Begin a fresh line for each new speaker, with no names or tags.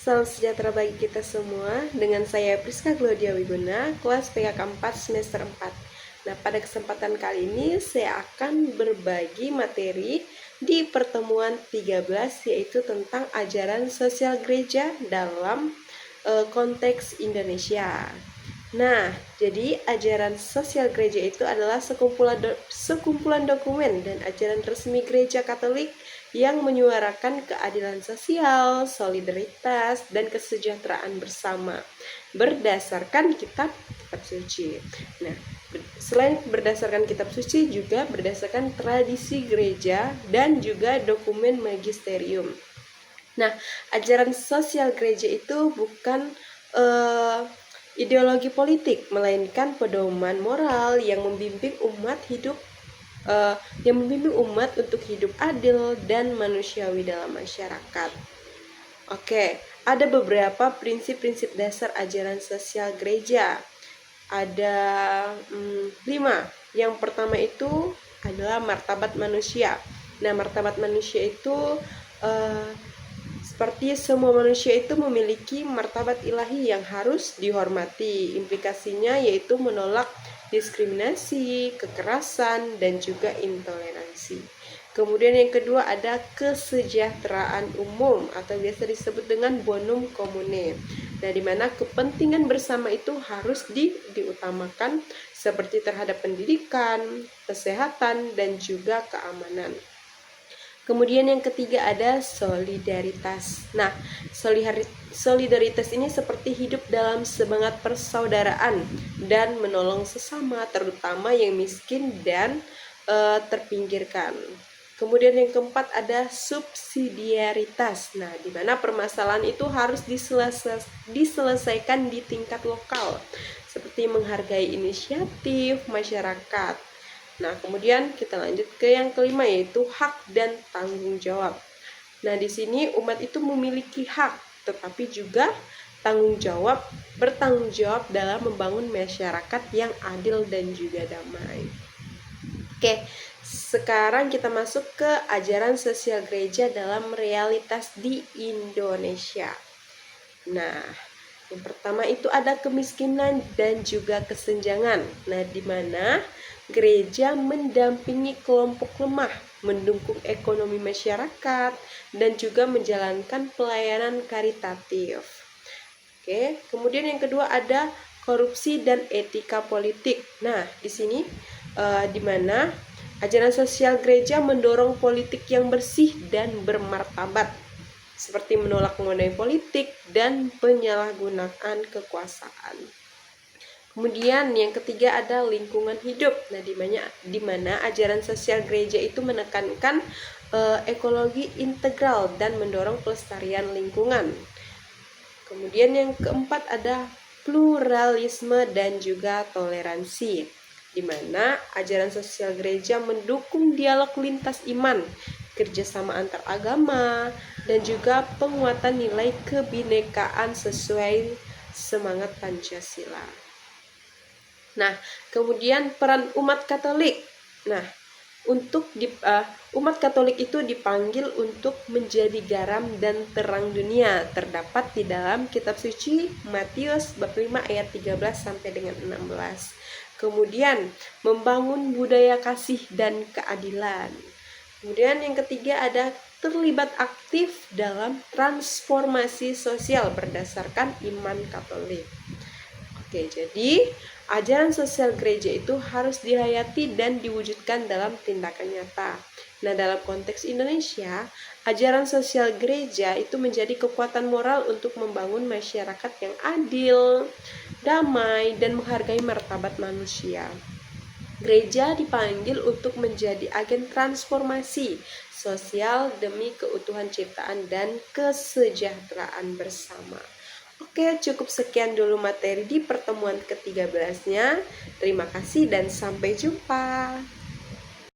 Salam sejahtera bagi kita semua. Dengan saya Priska Glodia Wiguna, kelas PKK 4 semester 4. Nah, pada kesempatan kali ini saya akan berbagi materi di pertemuan 13, yaitu tentang ajaran sosial gereja dalam konteks Indonesia. Nah, jadi ajaran sosial gereja itu adalah sekumpulan dokumen dan ajaran resmi gereja Katolik yang menyuarakan keadilan sosial, solidaritas, dan kesejahteraan bersama berdasarkan kitab suci. Nah, selain berdasarkan kitab suci, juga berdasarkan tradisi gereja dan juga dokumen magisterium. Nah, ajaran sosial gereja itu bukan ideologi politik, melainkan pedoman moral yang membimbing umat untuk hidup adil dan manusiawi dalam masyarakat. Oke, ada beberapa prinsip-prinsip dasar ajaran sosial gereja. Ada 5. Yang pertama itu adalah martabat manusia. Nah, martabat manusia itu seperti semua manusia itu memiliki martabat ilahi yang harus dihormati. Implikasinya yaitu menolak diskriminasi, kekerasan, dan juga intoleransi. Kemudian yang kedua ada kesejahteraan umum atau biasa disebut dengan bonum commune. Nah, di mana kepentingan bersama itu harus diutamakan seperti terhadap pendidikan, kesehatan, dan juga keamanan. Kemudian yang ketiga ada solidaritas. Nah, solidaritas ini seperti hidup dalam semangat persaudaraan dan menolong sesama, terutama yang miskin dan terpinggirkan. Kemudian yang keempat ada subsidiaritas. Nah, di mana permasalahan itu harus diselesaikan di tingkat lokal, seperti menghargai inisiatif masyarakat. Nah, kemudian kita lanjut ke yang kelima, yaitu hak dan tanggung jawab. Nah, di sini umat itu memiliki hak, tetapi juga bertanggung jawab dalam membangun masyarakat yang adil dan juga damai. Oke, sekarang kita masuk ke ajaran sosial gereja dalam realitas di Indonesia. Nah, yang pertama itu ada kemiskinan dan juga kesenjangan. Nah, di mana gereja mendampingi kelompok lemah, mendukung ekonomi masyarakat, dan juga menjalankan pelayanan karitatif. Oke, kemudian yang kedua ada korupsi dan etika politik. Nah, di sini di mana ajaran sosial gereja mendorong politik yang bersih dan bermartabat, seperti menolak money politik dan penyalahgunaan kekuasaan. Kemudian yang ketiga ada lingkungan hidup. Nah, di mana ajaran sosial gereja itu menekankan ekologi integral dan mendorong pelestarian lingkungan. Kemudian yang keempat ada pluralisme dan juga toleransi, di mana ajaran sosial gereja mendukung dialog lintas iman, kerjasama antar agama, dan juga penguatan nilai kebinekaan sesuai semangat Pancasila. Nah, kemudian peran umat Katolik. Nah, umat Katolik itu dipanggil untuk menjadi garam dan terang dunia, terdapat di dalam kitab suci Matius bab 5 ayat 13 sampai dengan 16. Kemudian membangun budaya kasih dan keadilan. Kemudian yang ketiga ada terlibat aktif dalam transformasi sosial berdasarkan iman Katolik. Oke, jadi ajaran sosial gereja itu harus dihayati dan diwujudkan dalam tindakan nyata. Nah, dalam konteks Indonesia, ajaran sosial gereja itu menjadi kekuatan moral untuk membangun masyarakat yang adil, damai, dan menghargai martabat manusia. Gereja dipanggil untuk menjadi agen transformasi sosial demi keutuhan ciptaan dan kesejahteraan bersama. Oke, cukup sekian dulu materi di pertemuan ke-13-nya. Terima kasih dan sampai jumpa.